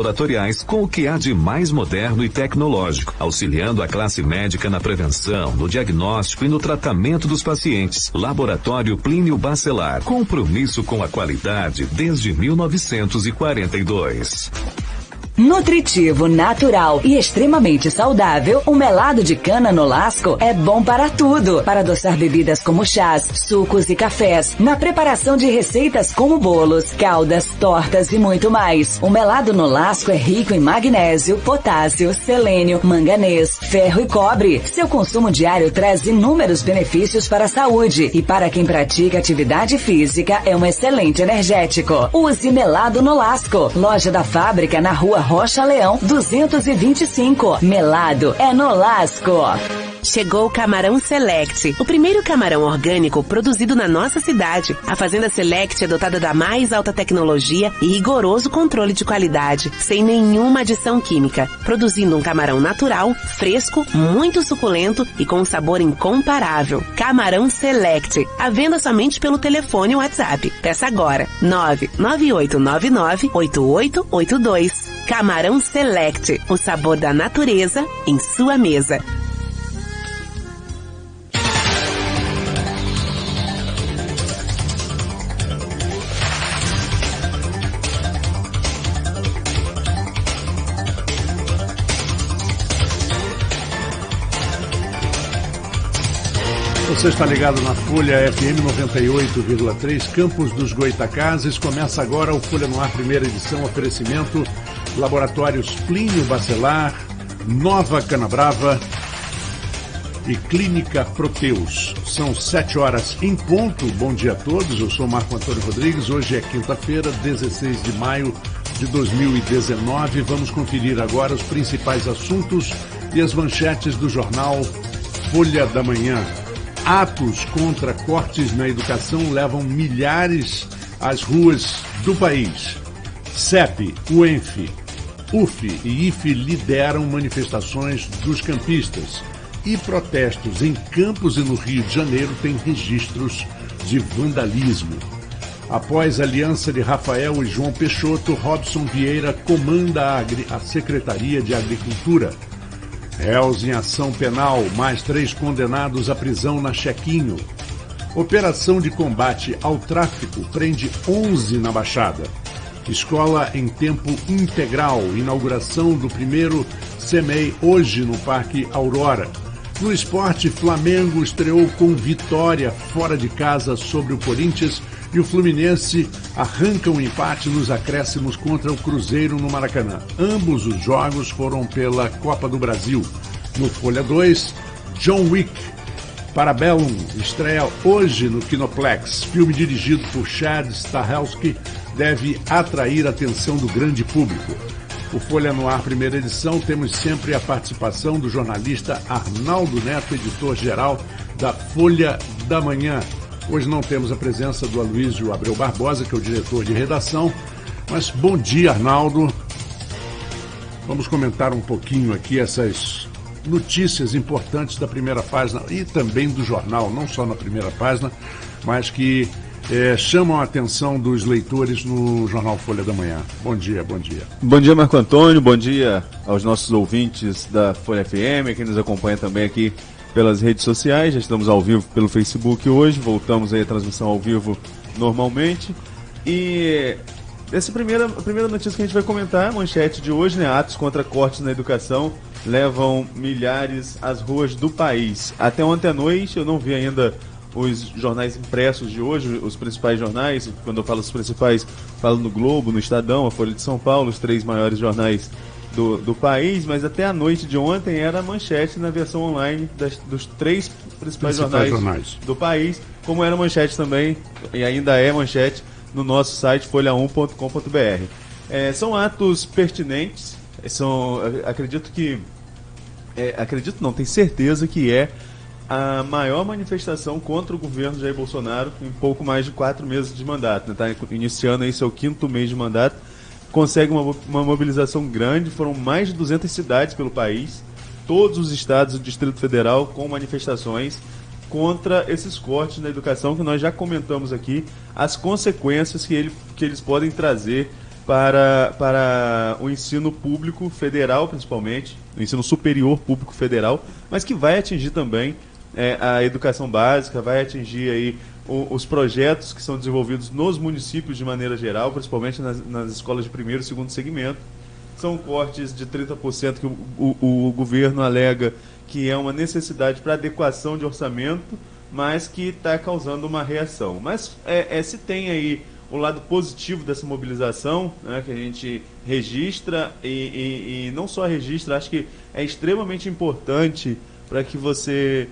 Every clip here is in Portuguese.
laboratoriais com o que há de mais moderno e tecnológico, auxiliando a classe médica na prevenção, no diagnóstico e no tratamento dos pacientes. Laboratório Plínio Bacelar, compromisso com a qualidade desde 1942. Nutritivo, natural e extremamente saudável, o melado de cana Nolasco é bom para tudo. Para adoçar bebidas como chás, sucos e cafés, na preparação de receitas como bolos, caldas, tortas e muito mais. O melado Nolasco é rico em magnésio, potássio, selênio, manganês, ferro e cobre. Seu consumo diário traz inúmeros benefícios para a saúde e para quem pratica atividade física é um excelente energético. Use melado Nolasco. Loja da fábrica na Rua Rocha Leão 225. Melado é Nolasco. Chegou o Camarão Select, o primeiro camarão orgânico produzido na nossa cidade. A Fazenda Select é dotada da mais alta tecnologia e rigoroso controle de qualidade, sem nenhuma adição química, produzindo um camarão natural, fresco, muito suculento e com um sabor incomparável. Camarão Select, à venda somente pelo telefone e WhatsApp. Peça agora, 99899-8882. Camarão Select, o sabor da natureza em sua mesa. Você está ligado na Folha FM 98,3, Campos dos Goitacazes. Começa agora o Folha no Ar, primeira edição, oferecimento Laboratórios Plínio Bacelar, Nova Canabrava e Clínica Proteus. São 7 horas em ponto. Bom dia a todos, eu sou Marco Antônio Rodrigues. Hoje é quinta-feira, 16 de maio de 2019. Vamos conferir agora os principais assuntos e as manchetes do jornal Folha da Manhã. Atos contra cortes na educação levam milhares às ruas do país. CEP, UENF, UF e IFE lideram manifestações dos campistas. E protestos em Campos e no Rio de Janeiro têm registros de vandalismo. Após a aliança de Rafael e João Peixoto, Robson Vieira comanda a Secretaria de Agricultura. Réus em ação penal, mais 3 condenados à prisão na Chequinho. Operação de combate ao tráfico prende 11 na Baixada. Escola em tempo integral, inauguração do primeiro CEMEI hoje no Parque Aurora. No esporte, Flamengo estreou com vitória fora de casa sobre o Corinthians e o Fluminense arranca um empate nos acréscimos contra o Cruzeiro no Maracanã. Ambos os jogos foram pela Copa do Brasil. No Folha 2, John Wick Parabellum estreia hoje no Kinoplex. Filme dirigido por Chad Stahelski deve atrair a atenção do grande público. O Folha no Ar, primeira edição, temos sempre a participação do jornalista Arnaldo Neto, editor-geral da Folha da Manhã. Hoje não temos a presença do Aloysio Abreu Barbosa, que é o diretor de redação, mas bom dia, Arnaldo. Vamos comentar um pouquinho aqui essas notícias importantes da primeira página e também do jornal, não só na primeira página, mas que chamam a atenção dos leitores no jornal Folha da Manhã. Bom dia, bom dia. Bom dia, Marco Antônio, bom dia aos nossos ouvintes da Folha FM, quem nos acompanha também aqui pelas redes sociais. Já estamos ao vivo pelo Facebook hoje, voltamos aí a transmissão ao vivo normalmente. E essa a primeira notícia que a gente vai comentar, a manchete de hoje, né? Atos contra cortes na educação levam milhares às ruas do país. Até ontem à noite, eu não vi ainda os jornais impressos de hoje, os principais jornais. Quando eu falo os principais, falo no Globo, no Estadão, a Folha de São Paulo, os 3 maiores jornais do país, mas até a noite de ontem era a manchete na versão online dos 3 principais jornais do país, como era a manchete também, e ainda é manchete, no nosso site folha1.com.br. São atos pertinentes, tenho certeza que é a maior manifestação contra o governo Jair Bolsonaro em pouco mais de 4 meses de mandato. Está iniciando aí seu 5º mês de mandato, consegue uma mobilização grande, foram mais de 200 cidades pelo país, todos os estados do Distrito Federal com manifestações contra esses cortes na educação que nós já comentamos aqui, as consequências que eles podem trazer para o ensino público federal, principalmente, o ensino superior público federal, mas que vai atingir também a educação básica, vai atingir aí os projetos que são desenvolvidos nos municípios de maneira geral, principalmente nas escolas de primeiro e segundo segmento. São cortes de 30% que o governo alega que é uma necessidade para adequação de orçamento, mas que está causando uma reação. Mas se tem aí o lado positivo dessa mobilização, né, que a gente registra e não só registra, acho que é extremamente importante para que você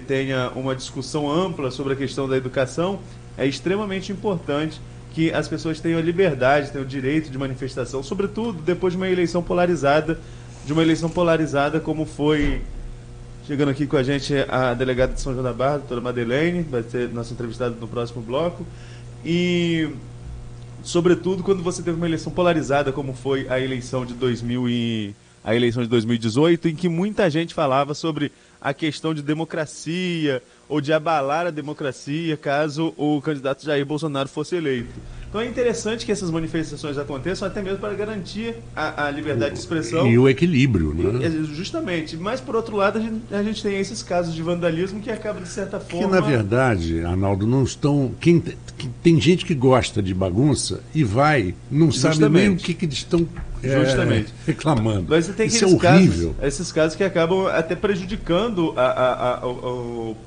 tenha uma discussão ampla sobre a questão da educação. É extremamente importante que as pessoas tenham a liberdade, tenham o direito de manifestação, sobretudo depois de uma eleição polarizada, como foi. Chegando aqui com a gente a delegada de São João da Barra, a doutora Madeleine, vai ser nossa entrevistada no próximo bloco. E, sobretudo, quando você teve uma eleição polarizada, como foi a eleição de 2018, em que muita gente falava sobre a questão de democracia ou de abalar a democracia caso o candidato Jair Bolsonaro fosse eleito. Então é interessante que essas manifestações aconteçam até mesmo para garantir a liberdade de expressão. E o equilíbrio, né? Justamente. Mas, por outro lado, a gente tem esses casos de vandalismo que acabam, de certa forma... Que, na verdade, Arnaldo, não estão... Tem gente que gosta de bagunça e não sabe nem o que eles estão reclamando. Mas você tem Isso é horrível. Esses casos que acabam até prejudicando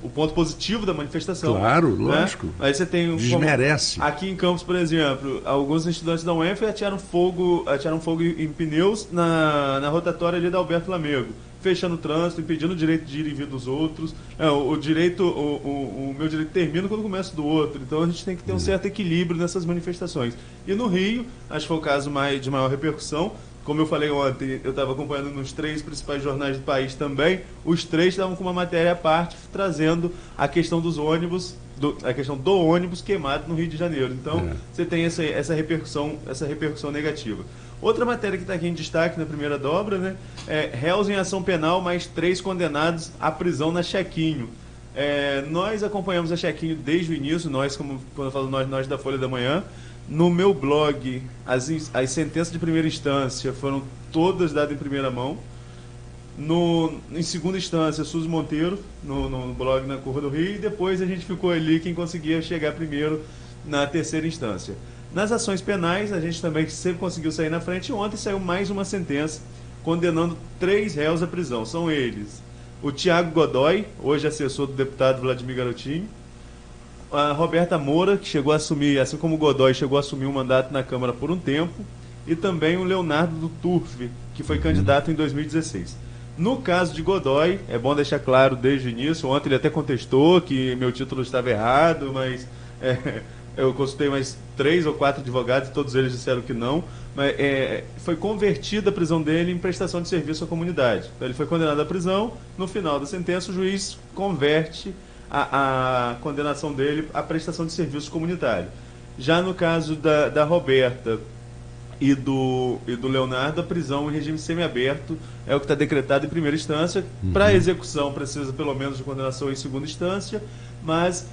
o ponto positivo da manifestação. Claro, né? lógico. Aí você tem... Desmerece. Aqui em Campos, por exemplo, alguns estudantes da UENF atiraram fogo em pneus na rotatória ali da Alberto Lamego, fechando o trânsito, impedindo o direito de ir e vir dos outros. O meu direito termina quando começa do outro. Então a gente tem que ter um certo equilíbrio nessas manifestações. E no Rio, acho que foi o caso de maior repercussão. Como eu falei ontem, eu estava acompanhando nos 3 principais jornais do país também. Os 3 estavam com uma matéria à parte, trazendo a questão dos ônibus, a questão do ônibus queimado no Rio de Janeiro. Então, você tem essa repercussão negativa. Outra matéria que está aqui em destaque na primeira dobra, né, réus em ação penal, mais 3 condenados à prisão na Chequinho. Nós acompanhamos a Chequinho desde o início, quando eu falo nós da Folha da Manhã. No meu blog, as sentenças de primeira instância foram todas dadas em primeira mão. Em segunda instância, Suzy Monteiro, no blog na Curva do Rio, e depois a gente ficou ali quem conseguia chegar primeiro na terceira instância. Nas ações penais, a gente também sempre conseguiu sair na frente. Ontem saiu mais uma sentença condenando 3 réus à prisão. São eles: o Tiago Godoy, hoje assessor do deputado Vladimir Garotinho; a Roberta Moura, que chegou a assumir, assim como o Godoy, chegou a assumir um mandato na Câmara por um tempo; e também o Leonardo do Turfi, que foi candidato em 2016. No caso de Godoy, é bom deixar claro desde o início, ontem ele até contestou que meu título estava errado, mas eu consultei mais 3 ou 4 advogados e todos eles disseram que não. Mas foi convertida a prisão dele em prestação de serviço à comunidade. Então, ele foi condenado à prisão, no final da sentença o juiz converte a condenação dele à prestação de serviço comunitário. Já no caso da Roberta e do Leonardo, a prisão em regime semiaberto é o que está decretado em primeira instância. Para execução precisa pelo menos de condenação em segunda instância, mas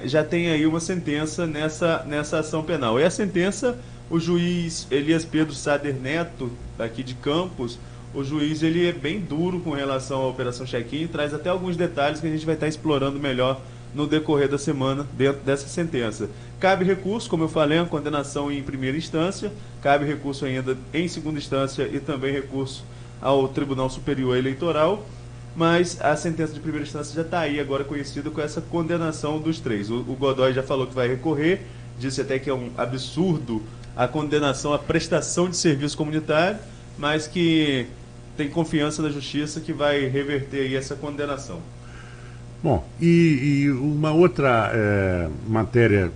já tem aí uma sentença nessa ação penal. E a sentença, o juiz Elias Pedro Sader Neto, aqui de Campos, o juiz ele é bem duro com relação à Operação Check-in e traz até alguns detalhes que a gente vai estar explorando melhor no decorrer da semana dentro dessa sentença. Cabe recurso, como eu falei, a condenação em primeira instância, cabe recurso ainda em segunda instância e também recurso ao Tribunal Superior Eleitoral, mas a sentença de primeira instância já está aí agora conhecida com essa condenação dos 3. O Godoy já falou que vai recorrer, disse até que é um absurdo a condenação à prestação de serviço comunitário, mas que tem confiança na Justiça que vai reverter aí essa condenação. Bom, e uma outra matéria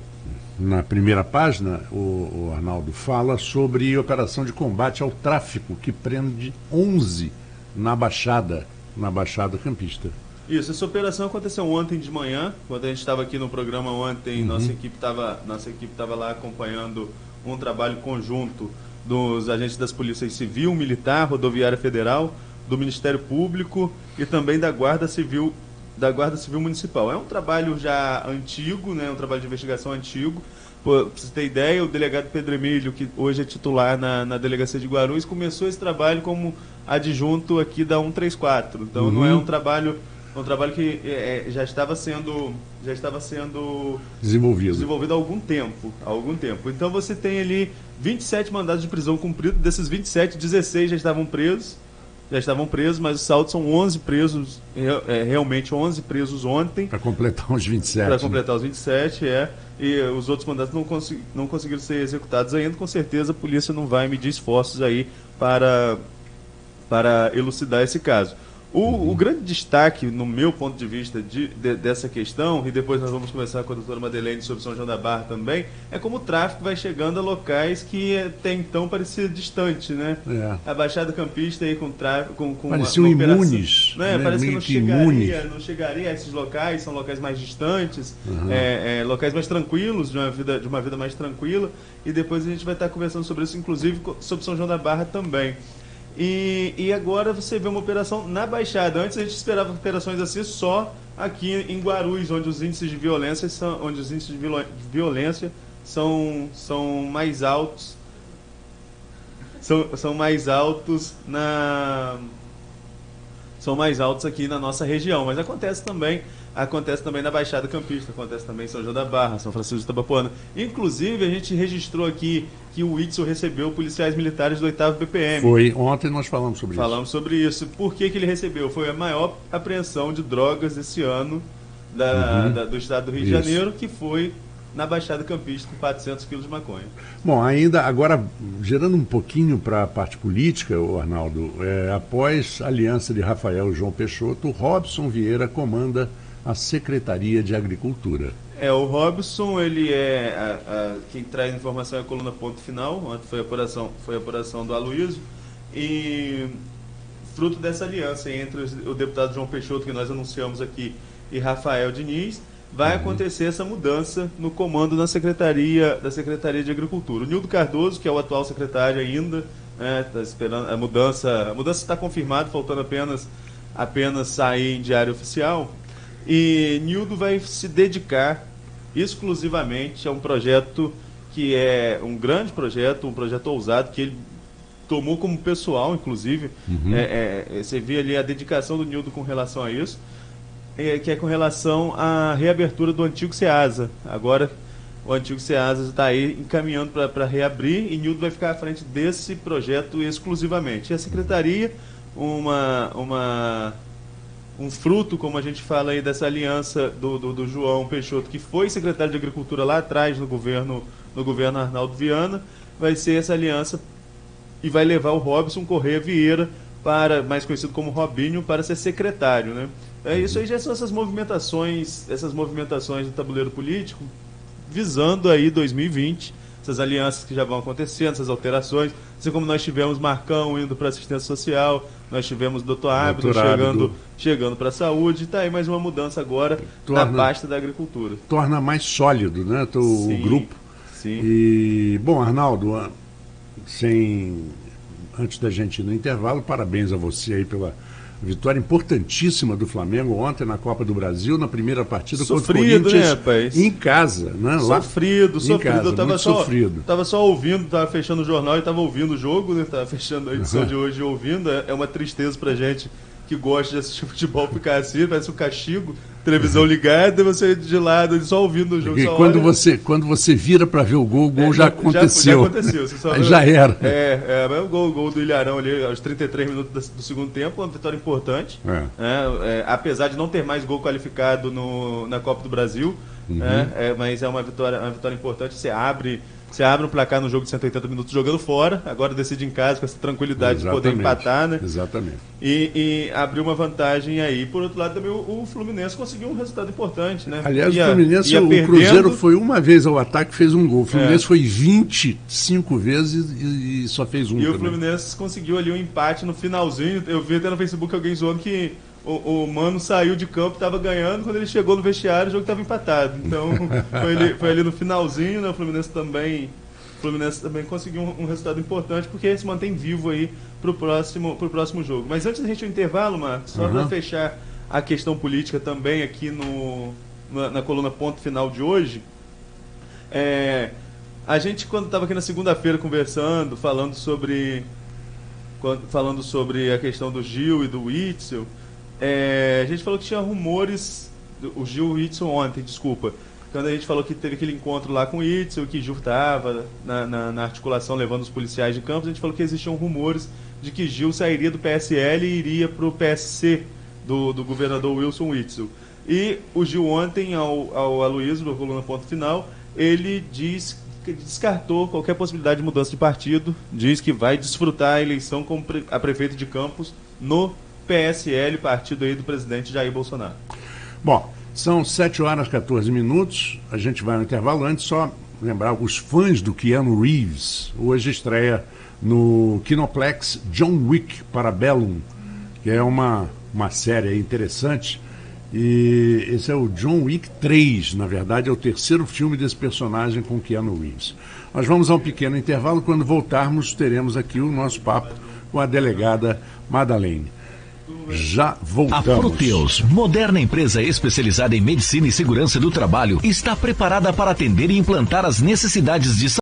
na primeira página, o Arnaldo fala sobre operação de combate ao tráfico que prende 11 na Baixada Campista. Isso, essa operação aconteceu ontem de manhã, quando a gente estava aqui no programa ontem, nossa equipe estava lá acompanhando um trabalho conjunto dos agentes das polícias civil, militar, rodoviária federal, do Ministério Público e também da Guarda Civil Municipal. É um trabalho já antigo, né, um trabalho de investigação antigo, Pra você ter ideia, o delegado Pedro Emílio, que hoje é titular na delegacia de Guarulhos, começou esse trabalho como adjunto aqui da 134. Então não é um trabalho que já estava sendo desenvolvido há algum tempo. Então você tem ali 27 mandados de prisão cumpridos, desses 27, 16 já estavam presos, mas o saldo são 11 presos, realmente 11 presos ontem. Para completar os 27. Para completar os 27, e os outros mandatos não conseguiram ser executados ainda. Com certeza a polícia não vai medir esforços aí para elucidar esse caso. O grande destaque, no meu ponto de vista, dessa questão, e depois nós vamos conversar com a doutora Madeleine sobre São João da Barra também, é como o tráfico vai chegando a locais que até então parecia distante, né? A Baixada Campista aí com tráfico, pareciam imunes, né? Parece que não chegaria a esses locais, são locais mais distantes, locais mais tranquilos, de uma vida mais tranquila, e depois a gente vai estar conversando sobre isso, inclusive sobre São João da Barra também. E agora você vê uma operação na Baixada. Antes a gente esperava operações assim só aqui em Guarulhos, onde os índices de violência são mais altos. São mais altos aqui na nossa região, mas acontece também na Baixada Campista, acontece também em São João da Barra, São Francisco de Itabapoana. Inclusive, a gente registrou aqui que o Itzel recebeu policiais militares do 8º BPM. Foi, ontem nós falamos sobre isso. Falamos sobre isso. Por que ele recebeu? Foi a maior apreensão de drogas desse ano do estado do Rio de Janeiro, que foi na Baixada Campista com 400 quilos de maconha. Bom, ainda agora, gerando um pouquinho para a parte política, Arnaldo, após a aliança de Rafael e João Peixoto, Robson Vieira comanda a Secretaria de Agricultura. O Robson, ele quem traz informação é a coluna Ponto Final. Ontem foi a apuração do Aloysio, e fruto dessa aliança entre o deputado João Peixoto, que nós anunciamos aqui, e Rafael Diniz, vai acontecer essa mudança no comando da Secretaria de Agricultura. O Nildo Cardoso, que é o atual secretário ainda, está esperando a mudança está confirmada, faltando apenas sair em diário oficial. E Nildo vai se dedicar exclusivamente a um projeto que é um grande projeto, um projeto ousado, que ele tomou como pessoal, inclusive. Você vê ali a dedicação do Nildo com relação a isso, que é com relação à reabertura do antigo SEASA. Agora o antigo SEASA está aí encaminhando para reabrir, e Nildo vai ficar à frente desse projeto exclusivamente. E a secretaria, um fruto, como a gente fala aí, dessa aliança do João Peixoto, que foi secretário de Agricultura lá atrás no governo Arnaldo Viana, vai ser essa aliança e vai levar o Robson Correia Vieira, mais conhecido como Robinho, para ser secretário, né? Isso aí já são essas movimentações do tabuleiro político, visando aí 2020, essas alianças que já vão acontecendo, essas alterações, assim como nós tivemos Marcão indo para assistência social, nós tivemos Dr. Ábido chegando para a saúde, está aí mais uma mudança agora na pasta da agricultura. Torna mais sólido, né, o grupo. Sim. E, bom, Arnaldo, antes da gente ir no intervalo, parabéns a você aí pela vitória importantíssima do Flamengo ontem na Copa do Brasil, na primeira partida contra o Corinthians, né, rapaz? Em casa, né? Sofrido. Eu tava só ouvindo, tava fechando o jornal e tava ouvindo o jogo, né? Tava fechando a edição de hoje ouvindo. É uma tristeza pra gente que gosta de assistir futebol ficar assim, parece um castigo, televisão ligada e você de lado só ouvindo o jogo. E quando você vira para ver o gol já aconteceu. Já aconteceu. Já era. O gol do Ilharão ali aos 33 minutos do segundo tempo, uma vitória importante. Apesar de não ter mais gol qualificado na Copa do Brasil, mas é uma vitória importante. Você abre um placar no jogo de 180 minutos jogando fora, agora decide em casa com essa tranquilidade de poder empatar, né? Exatamente. E abriu uma vantagem aí. Por outro lado, também o Fluminense conseguiu um resultado importante, né? Aliás, o Fluminense, o Cruzeiro foi uma vez ao ataque, fez um gol. O Fluminense foi 25 vezes e só fez um. E o Fluminense conseguiu ali um empate no finalzinho. Eu vi até no Facebook alguém zoando que o Mano saiu de campo, estava ganhando, quando ele chegou no vestiário o jogo estava empatado. Então foi ali no finalzinho, né? O Fluminense também conseguiu um resultado importante, porque se mantém vivo aí pro próximo jogo. Mas antes da gente ir ao intervalo, Marcos, só para fechar a questão política também aqui na coluna Ponto Final de hoje, A gente, quando estava aqui na segunda-feira conversando, falando sobre a questão do Gil e do Witzel, a gente falou que tinha rumores, o Gil e o Witzel ontem, desculpa, quando a gente falou que teve aquele encontro lá com o Witzel, que Gil estava na articulação levando os policiais de Campos, a gente falou que existiam rumores de que Gil sairia do PSL e iria para o PSC do governador Wilson Witzel. E o Gil ontem, ao Aloysio, do Coluna Ponto Final, ele diz que descartou qualquer possibilidade de mudança de partido, diz que vai desfrutar a eleição como a prefeito de Campos no PSL, partido aí do presidente Jair Bolsonaro. Bom, são 7h14, a gente vai no intervalo. Antes, só lembrar os fãs do Keanu Reeves, hoje estreia no Kinoplex John Wick Parabellum, que é uma série interessante. E esse é o John Wick 3, na verdade é o terceiro filme desse personagem com Keanu Reeves. Nós vamos a um pequeno intervalo, quando voltarmos teremos aqui o nosso papo com a delegada Madalene. Já voltamos. A Proteus, moderna empresa especializada em medicina e segurança do trabalho, está preparada para atender e implantar as necessidades de saúde